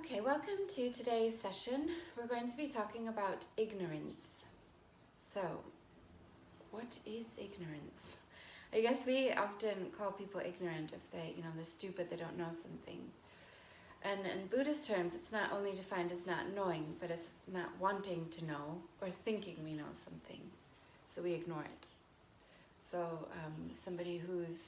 Okay, welcome to today's session. We're going to be talking about ignorance. So, what is ignorance? I guess we often call people ignorant if they're stupid, they don't know something. And in Buddhist terms, it's not only defined as not knowing, but as not wanting to know or thinking we know something. So we ignore it. So somebody who's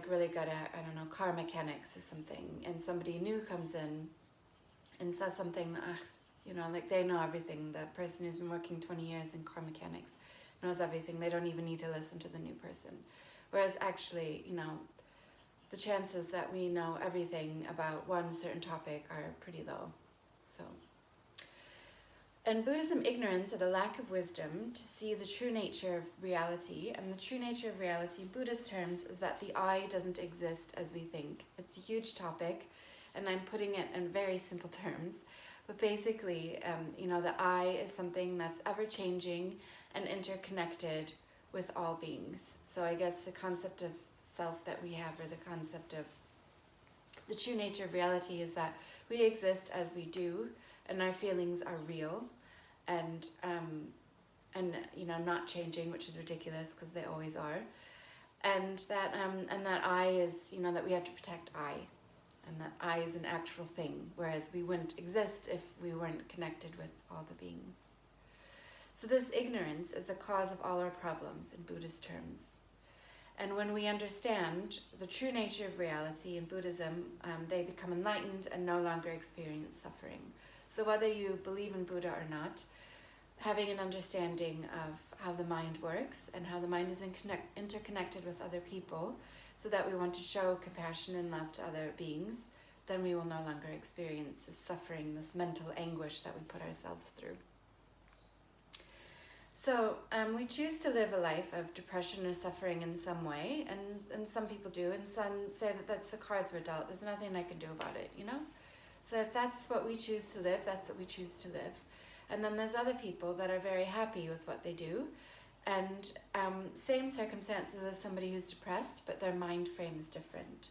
really good at, car mechanics or something, and somebody new comes in and says something that, they know everything. The person who's been working 20 years in car mechanics knows everything. They don't even need to listen to the new person. Whereas actually, the chances that we know everything about one certain topic are pretty low. So, in Buddhism, ignorance, or the lack of wisdom to see the true nature of reality, and the true nature of reality in Buddhist terms is that the I doesn't exist as we think. It's a huge topic, and I'm putting it in very simple terms. But basically, the I is something that's ever-changing and interconnected with all beings. So I guess the concept of self that we have, or the concept of the true nature of reality, is that we exist as we do, and our feelings are real, and not changing, which is ridiculous because they always are, and that I is that we have to protect I, and that I is an actual thing, whereas we wouldn't exist if we weren't connected with all the beings. So this ignorance is the cause of all our problems in Buddhist terms. And when we understand the true nature of reality in Buddhism, they become enlightened and no longer experience suffering. So whether you believe in Buddha or not, having an understanding of how the mind works and how the mind is interconnected with other people, so that we want to show compassion and love to other beings, then we will no longer experience this suffering, this mental anguish that we put ourselves through. So we choose to live a life of depression or suffering in some way, and some people do, and some say that that's the cards we're dealt. There's nothing I can do about it, So if that's what we choose to live, that's what we choose to live. And then there's other people that are very happy with what they do, and same circumstances as somebody who's depressed, but their mind frame is different.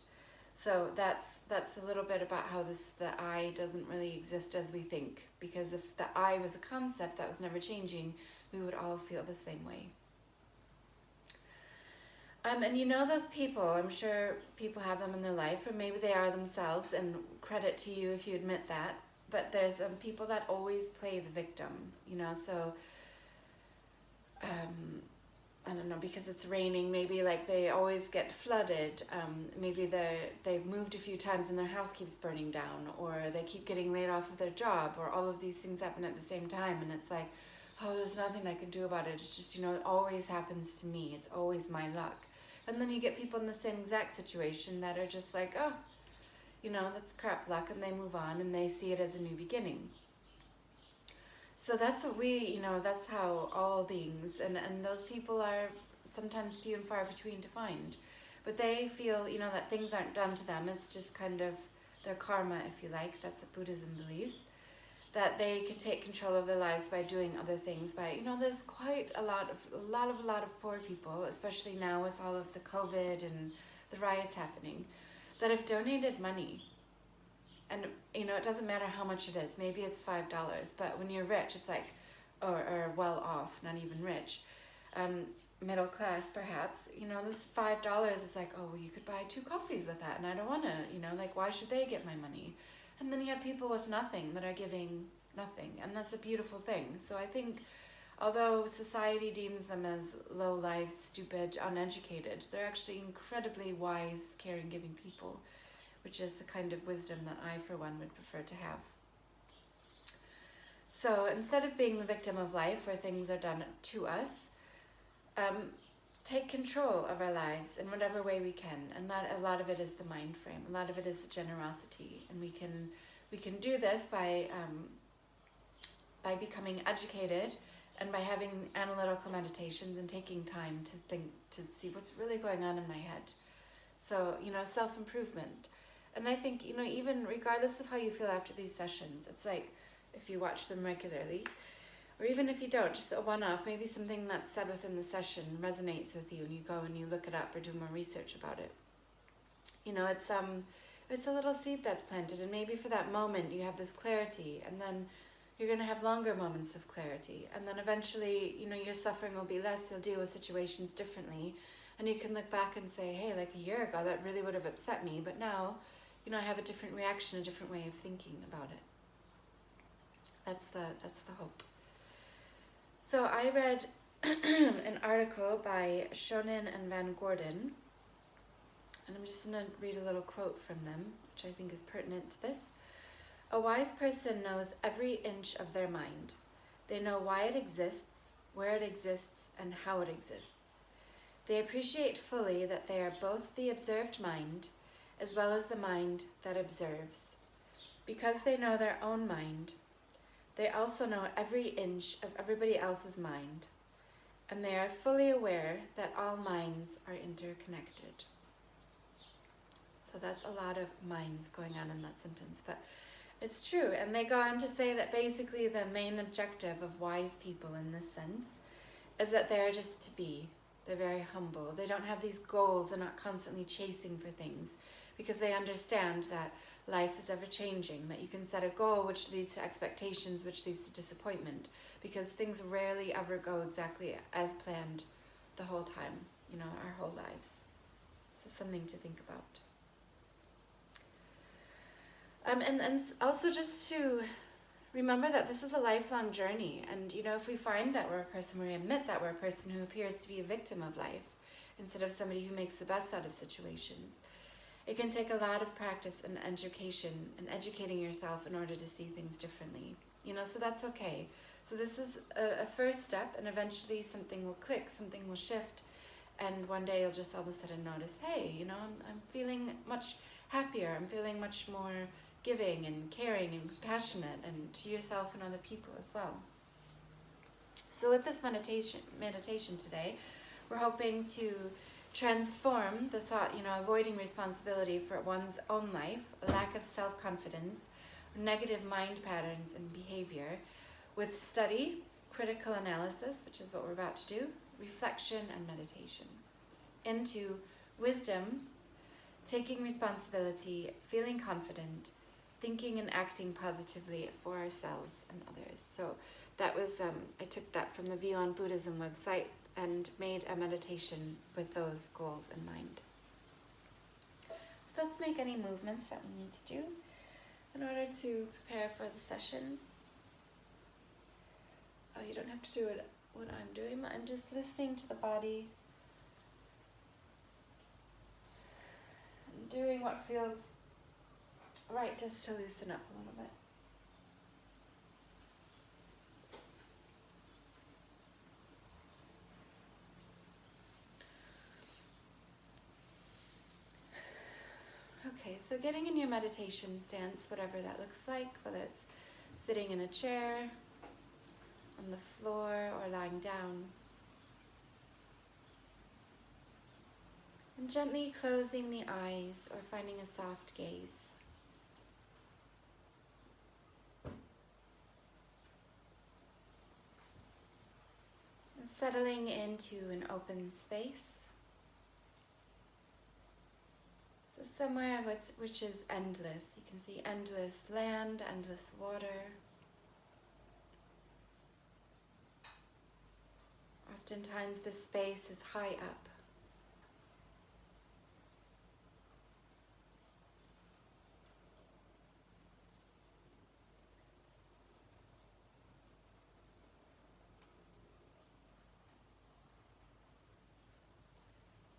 So that's a little bit about how the I doesn't really exist as we think, because if the I was a concept that was never changing, we would all feel the same way. And those people, I'm sure people have them in their life, or maybe they are themselves, and credit to you if you admit that, but there's people that always play the victim, so I don't know, because it's raining, maybe they always get flooded, maybe they've moved a few times and their house keeps burning down, or they keep getting laid off of their job, or all of these things happen at the same time, and it's like, oh, there's nothing I can do about it. It's just, it always happens to me. It's always my luck. And then you get people in the same exact situation that are just like, oh, that's crap luck, and they move on and they see it as a new beginning. So that's what that's how all beings, and those people are sometimes few and far between to find. But they feel, that things aren't done to them. It's just kind of their karma, if you like. That's what Buddhism believes. That they can take control of their lives by doing other things. There's quite a lot of poor people, especially now with all of the COVID and the riots happening, that have donated money. And, it doesn't matter how much it is. Maybe it's $5, but when you're rich, it's like, or well off, not even rich, middle class perhaps, this $5 is like, oh, well, you could buy 2 coffees with that, and I don't want to, why should they get my money? And then you have people with nothing that are giving nothing, and that's a beautiful thing. So I think, although society deems them as low lives, stupid, uneducated, they're actually incredibly wise, caring, giving people, which is the kind of wisdom that I, for one, would prefer to have. So instead of being the victim of life, where things are done to us, take control of our lives in whatever way we can, and that a lot of it is the mind frame. A lot of it is generosity, and we can do this by becoming educated, and by having analytical meditations and taking time to think, to see what's really going on in my head. So self-improvement. And I think even regardless of how you feel after these sessions, it's like if you watch them regularly, or even if you don't, just a one-off, maybe something that's said within the session resonates with you, and you go and you look it up or do more research about it. It's It's a little seed that's planted, and maybe for that moment you have this clarity, and then you're going to have longer moments of clarity, and then eventually, your suffering will be less. You'll deal with situations differently, and you can look back and say, hey, like a year ago that really would have upset me, but now, I have a different reaction, a different way of thinking about it. That's the hope. So I read an article by Shonin and Van Gordon, and I'm just going to read a little quote from them, which I think is pertinent to this. A wise person knows every inch of their mind. They know why it exists, where it exists, and how it exists. They appreciate fully that they are both the observed mind as well as the mind that observes. Because they know their own mind, they also know every inch of everybody else's mind, and they are fully aware that all minds are interconnected. So that's a lot of minds going on in that sentence, but it's true. And they go on to say that basically the main objective of wise people in this sense is that they're just to be. They're very humble. They don't have these goals. They're not constantly chasing for things, because they understand that life is ever changing, that you can set a goal which leads to expectations, which leads to disappointment, because things rarely ever go exactly as planned the whole time, our whole lives. So something to think about. And also just to remember that this is a lifelong journey. And, if we find that we're a person, we admit that we're a person who appears to be a victim of life instead of somebody who makes the best out of situations. It can take a lot of practice and education and educating yourself in order to see things differently. So that's okay. So this is a first step, and eventually something will click, something will shift, and one day you'll just all of a sudden notice, hey, I'm feeling much happier. I'm feeling much more giving and caring and compassionate, and to yourself and other people as well. So with this meditation today, we're hoping to transform the thought, avoiding responsibility for one's own life, a lack of self-confidence, negative mind patterns and behavior, with study, critical analysis, which is what we're about to do, reflection and meditation, into wisdom, taking responsibility, feeling confident, thinking and acting positively for ourselves and others. So that was, I took that from the View on Buddhism website and made a meditation with those goals in mind. So let's make any movements that we need to do in order to prepare for the session. Oh, you don't have to do it what I'm doing. I'm just listening to the body and doing what feels right, just to loosen up a little bit. Okay, so getting in your meditation stance, whatever that looks like, whether it's sitting in a chair, on the floor, or lying down. And gently closing the eyes or finding a soft gaze. And settling into an open space. So somewhere which is endless. You can see endless land, endless water. Oftentimes the space is high up.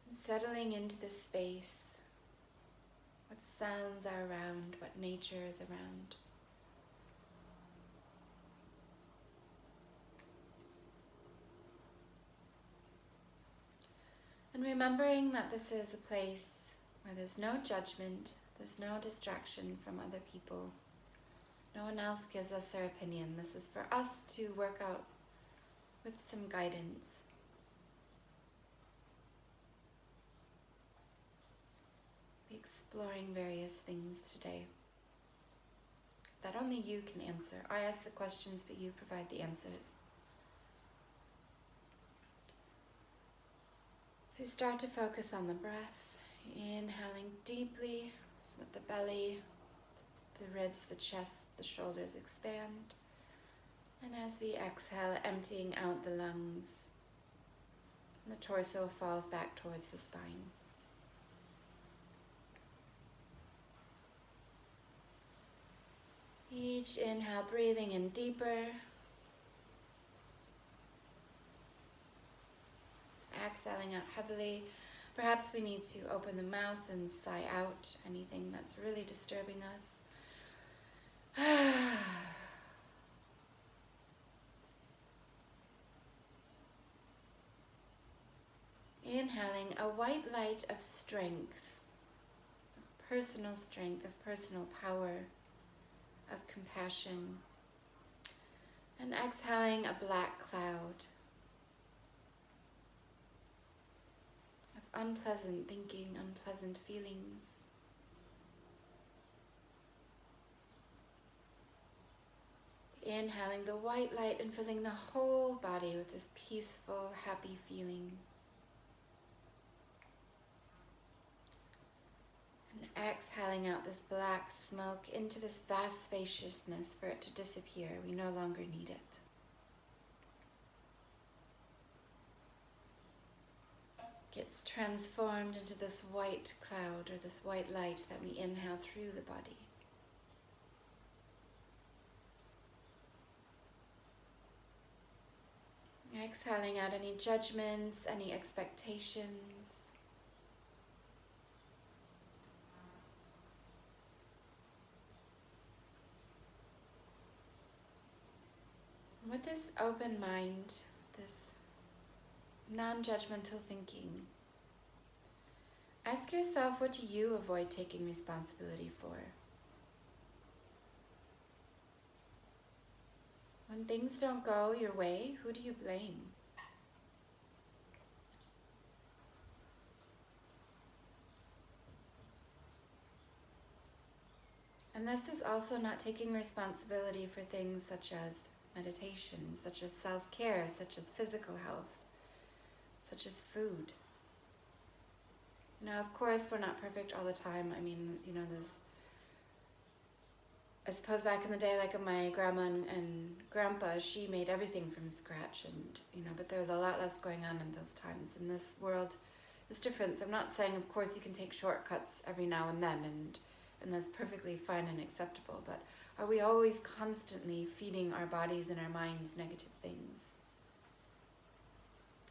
And settling into the space. What sounds are around, what nature is around. And remembering that this is a place where there's no judgment, there's no distraction from other people. No one else gives us their opinion. This is for us to work out with some guidance. Be exploring various things today that only you can answer. I ask the questions, but you provide the answers. So we start to focus on the breath, inhaling deeply so that the belly, the ribs, the chest, the shoulders expand. And as we exhale, emptying out the lungs, the torso falls back towards the spine. Each inhale, breathing in deeper. Exhaling out heavily. Perhaps we need to open the mouth and sigh out anything that's really disturbing us. Inhaling a white light of strength, of personal strength, of personal power, of compassion. And exhaling a black cloud of unpleasant thinking, unpleasant feelings. Inhaling the white light and filling the whole body with this peaceful, happy feeling. And exhaling out this black smoke into this vast spaciousness for it to disappear. We no longer need it. Gets transformed into this white cloud or this white light that we inhale through the body. Exhaling out any judgments, any expectations. With this open mind, this non-judgmental thinking, ask yourself, what do you avoid taking responsibility for? When things don't go your way, who do you blame? And this is also not taking responsibility for things such as meditation, such as self-care, such as physical health, such as food. Now, of course, we're not perfect all the time. I mean, there's, I suppose back in the day, like my grandma and grandpa, she made everything from scratch, and but there was a lot less going on in those times. In this world, it's different. So I'm not saying, of course, you can take shortcuts every now and then, and that's perfectly fine and acceptable. But are we always constantly feeding our bodies and our minds negative things?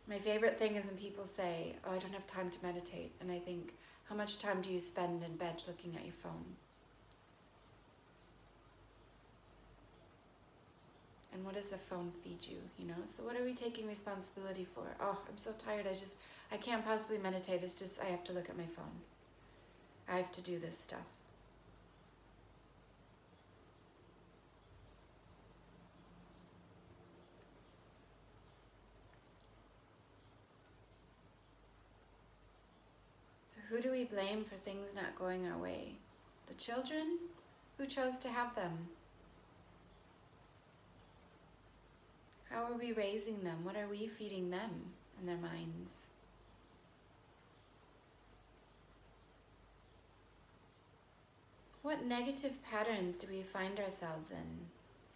My favorite thing is when people say, "Oh, I don't have time to meditate," and I think, how much time do you spend in bed looking at your phone? And what does the phone feed you, So what are we taking responsibility for? Oh, I'm so tired, I can't possibly meditate, it's just I have to look at my phone. I have to do this stuff. So who do we blame for things not going our way? The children? Who chose to have them? How are we raising them? What are we feeding them in their minds? What negative patterns do we find ourselves in?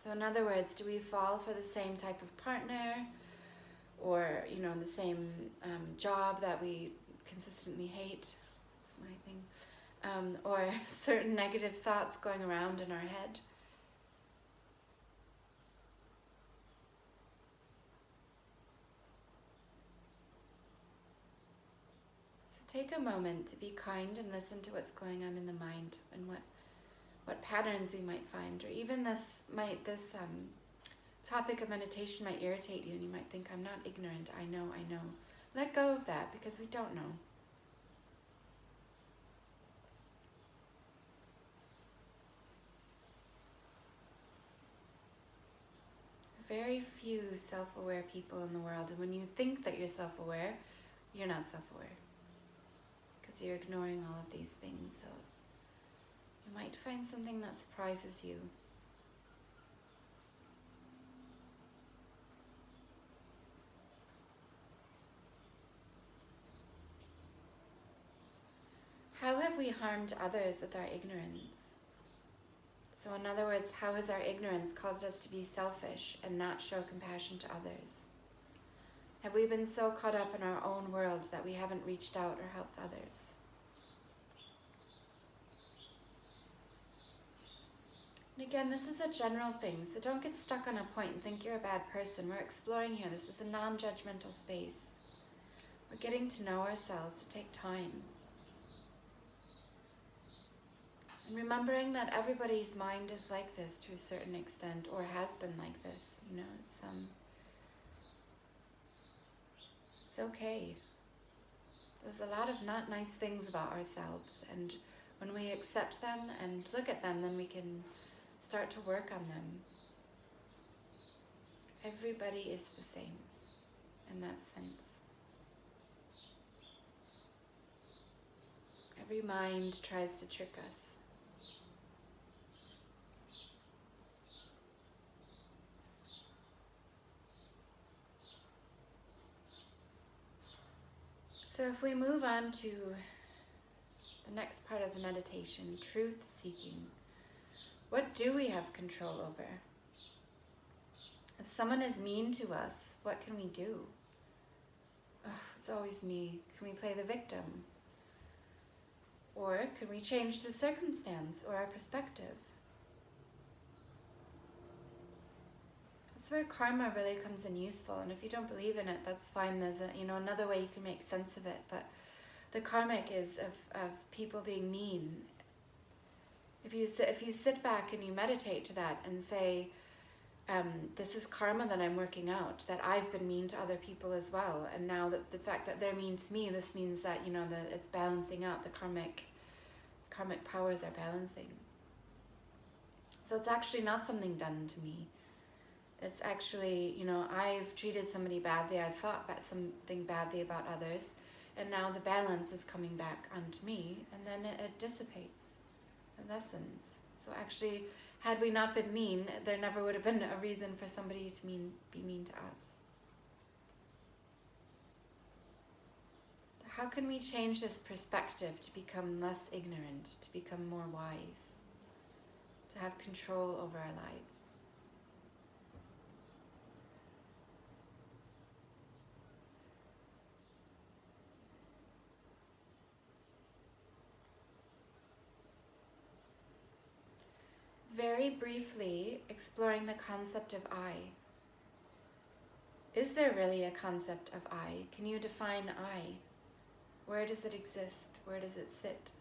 So in other words, do we fall for the same type of partner, or the same job that we consistently hate? That's my thing. Or certain negative thoughts going around in our head? Take a moment to be kind and listen to what's going on in the mind and what patterns we might find. Or even this topic of meditation might irritate you, and you might think, I'm not ignorant, I know. Let go of that, because we don't know. Very few self-aware people in the world, and when you think that you're self-aware, you're not self-aware. You're ignoring all of these things, so you might find something that surprises you. How have have we harmed others with our ignorance? So in other words, how has our ignorance caused us to be selfish and not show compassion to others? Have we been so caught up in our own world that we haven't reached out or helped others? And again, this is a general thing, so don't get stuck on a point and think you're a bad person. We're exploring here. This is a non-judgmental space. We're getting to know ourselves, to take time. And remembering that everybody's mind is like this to a certain extent, or has been like this. You know, it's okay. There's a lot of not nice things about ourselves, and when we accept them and look at them, then we can start to work on them. Everybody is the same in that sense. Every mind tries to trick us. So if we move on to the next part of the meditation, truth seeking, what do we have control over? If someone is mean to us, what can we do? Oh, it's always me. Can we play the victim? Or can we change the circumstance or our perspective? That's where karma really comes in useful. And if you don't believe in it, that's fine. There's another way you can make sense of it. But the karmic is of people being mean. If you sit back and you meditate to that and say, this is karma that I'm working out, that I've been mean to other people as well, and now that the fact that they're mean to me, this means that it's balancing out. The karmic powers are balancing. So it's actually not something done to me. It's actually, I've treated somebody badly, I've thought something badly about others, and now the balance is coming back onto me, and then it dissipates, it lessens. So actually, had we not been mean, there never would have been a reason for somebody to be mean to us. How can we change this perspective to become less ignorant, to become more wise, to have control over our lives? Very briefly, exploring the concept of I. Is there really a concept of I? Can you define I? Where does it exist? Where does it sit?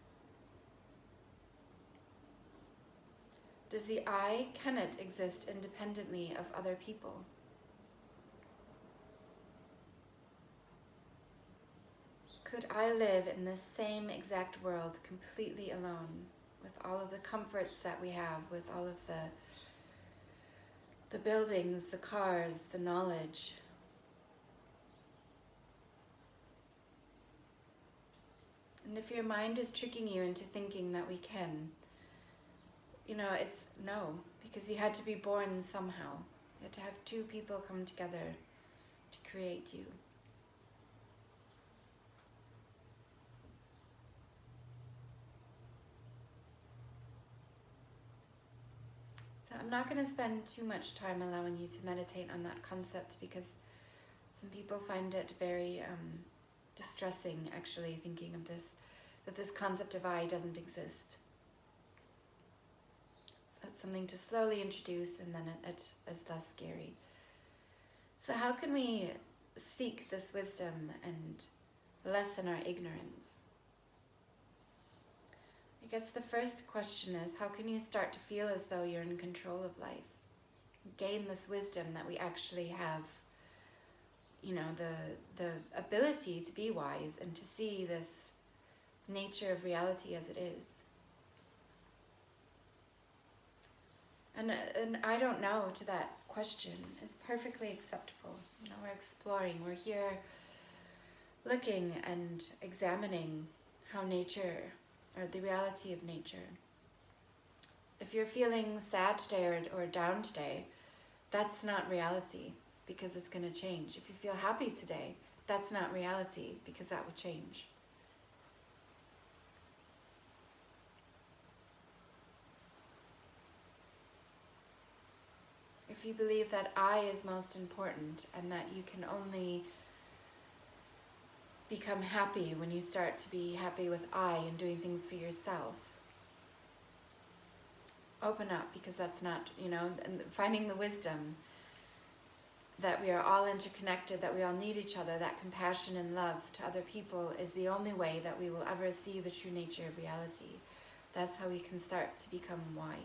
Does the I, can it exist independently of other people? Could I live in this same exact world completely alone, with all of the comforts that we have, with all of the buildings, the cars, the knowledge? And if your mind is tricking you into thinking that we can, it's no, because you had to be born somehow. You had to have two people come together to create you. So I'm not going to spend too much time allowing you to meditate on that concept, because some people find it very distressing, actually, thinking of this, that this concept of I doesn't exist. So it's something to slowly introduce, and then it is less scary. So how can we seek this wisdom and lessen our ignorance? I guess the first question is, how can you start to feel as though you're in control of life? Gain this wisdom that we actually have, the ability to be wise and to see this nature of reality as it is. And I don't know to that question is perfectly acceptable. We're exploring, we're here looking and examining how nature, or the reality of nature. If you're feeling sad today or down today, that's not reality, because it's going to change. If you feel happy today, that's not reality, because that will change. if you believe that I is most important and that you can only become happy when you start to be happy with I and doing things for yourself, open up, because that's not, and finding the wisdom that we are all interconnected, that we all need each other, that compassion and love to other people is the only way that we will ever see the true nature of reality. That's how we can start to become wise.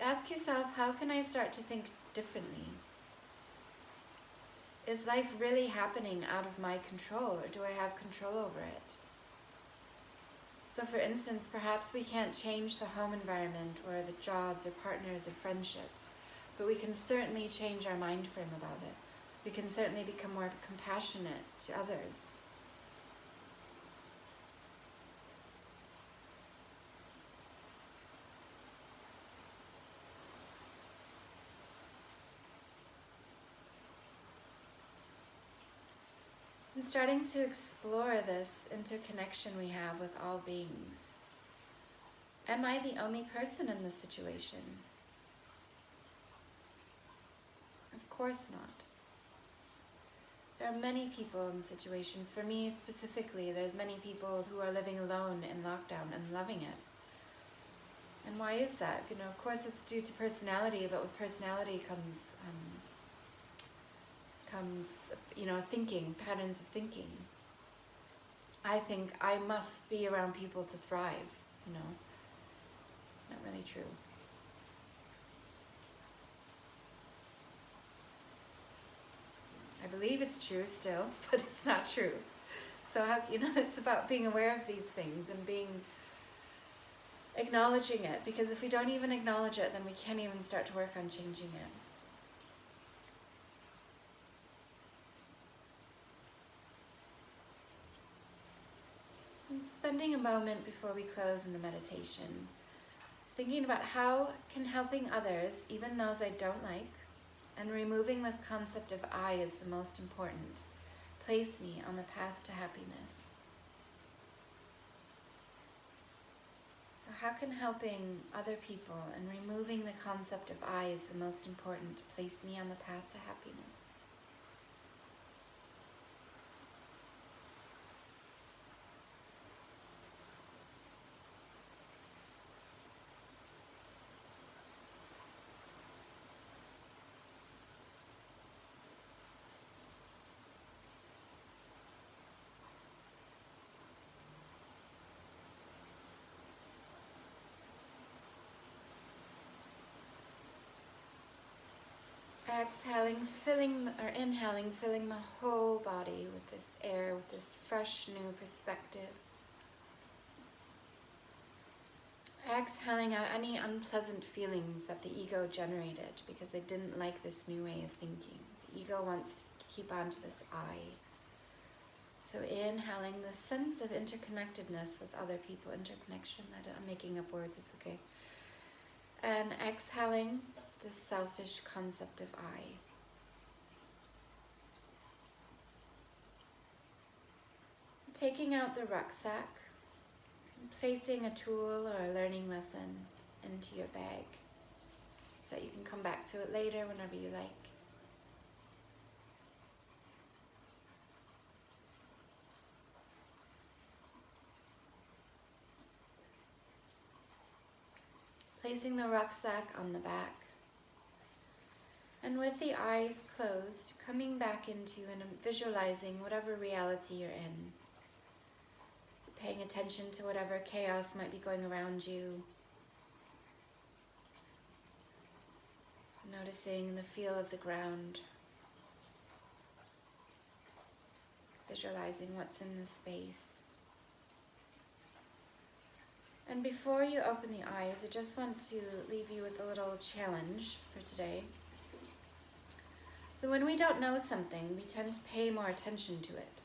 Ask yourself, how can I start to think differently? Is life really happening out of my control, or do I have control over it? So for instance, perhaps we can't change the home environment or the jobs or partners or friendships, but we can certainly change our mind frame about it. We can certainly become more compassionate to others. And starting to explore this interconnection we have with all beings. Am I the only person in this situation? Of course not. There are many people in situations. For me specifically, there's many people who are living alone in lockdown and loving it. And why is that? Of course it's due to personality, but with personality comes thinking, patterns of thinking. I think I must be around people to thrive, It's not really true. I believe it's true still, but it's not true. So it's about being aware of these things and acknowledging it, because if we don't even acknowledge it, then we can't even start to work on changing it. And spending a moment before we close in the meditation, thinking about how can helping others, even those I don't like, and removing this concept of I is the most important, place me on the path to happiness. So how can helping other people and removing the concept of I is the most important, place me on the path to happiness? Exhaling, inhaling, filling the whole body with this air, with this fresh new perspective. Exhaling out any unpleasant feelings that the ego generated because they didn't like this new way of thinking. The ego wants to keep on to this I. So inhaling the sense of interconnectedness with other people, interconnection. I'm making up words, it's okay. And exhaling the selfish concept of I. Taking out the rucksack and placing a tool or a learning lesson into your bag so that you can come back to it later whenever you like. Placing the rucksack on the back. And with the eyes closed, coming back into and visualizing whatever reality you're in. So paying attention to whatever chaos might be going around you. Noticing the feel of the ground. Visualizing what's in the space. And before you open the eyes, I just want to leave you with a little challenge for today. So when we don't know something, we tend to pay more attention to it.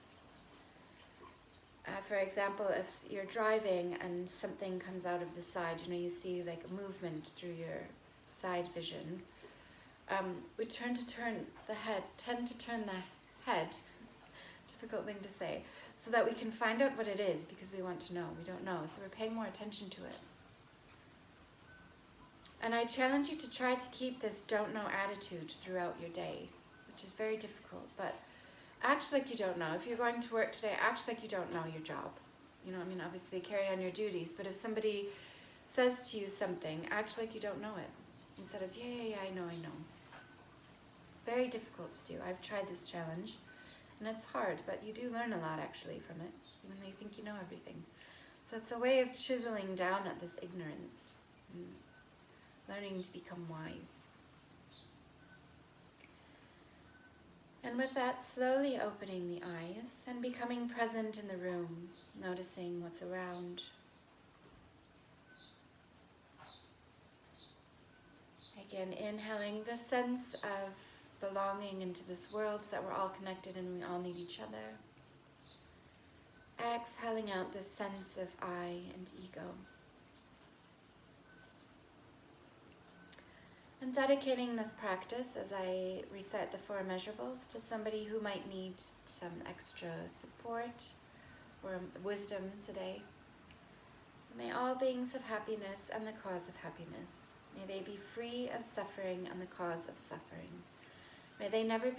For example, if you're driving and something comes out of the side, you see like a movement through your side vision, we tend to turn the head to difficult thing to say, so that we can find out what it is, because we want to know. We don't know, so we're paying more attention to it. And I challenge you to try to keep this don't know attitude throughout your day, which is very difficult, but act like you don't know. If you're going to work today, act like you don't know your job. You know, I mean, obviously carry on your duties, but if somebody says to you something, act like you don't know it. Instead of, yeah, I know. Very difficult to do. I've tried this challenge, and it's hard, but you do learn a lot actually from it, even though you think you know everything. So it's a way of chiseling down at this ignorance, and learning to become wise. And with that, slowly opening the eyes and becoming present in the room, noticing what's around. Again, inhaling the sense of belonging into this world, that we're all connected and we all need each other. Exhaling out this sense of I and ego. And dedicating this practice, as I recite the 4 immeasurables, to somebody who might need some extra support or wisdom today. May all beings of happiness and the cause of happiness, may they be free of suffering and the cause of suffering. May they never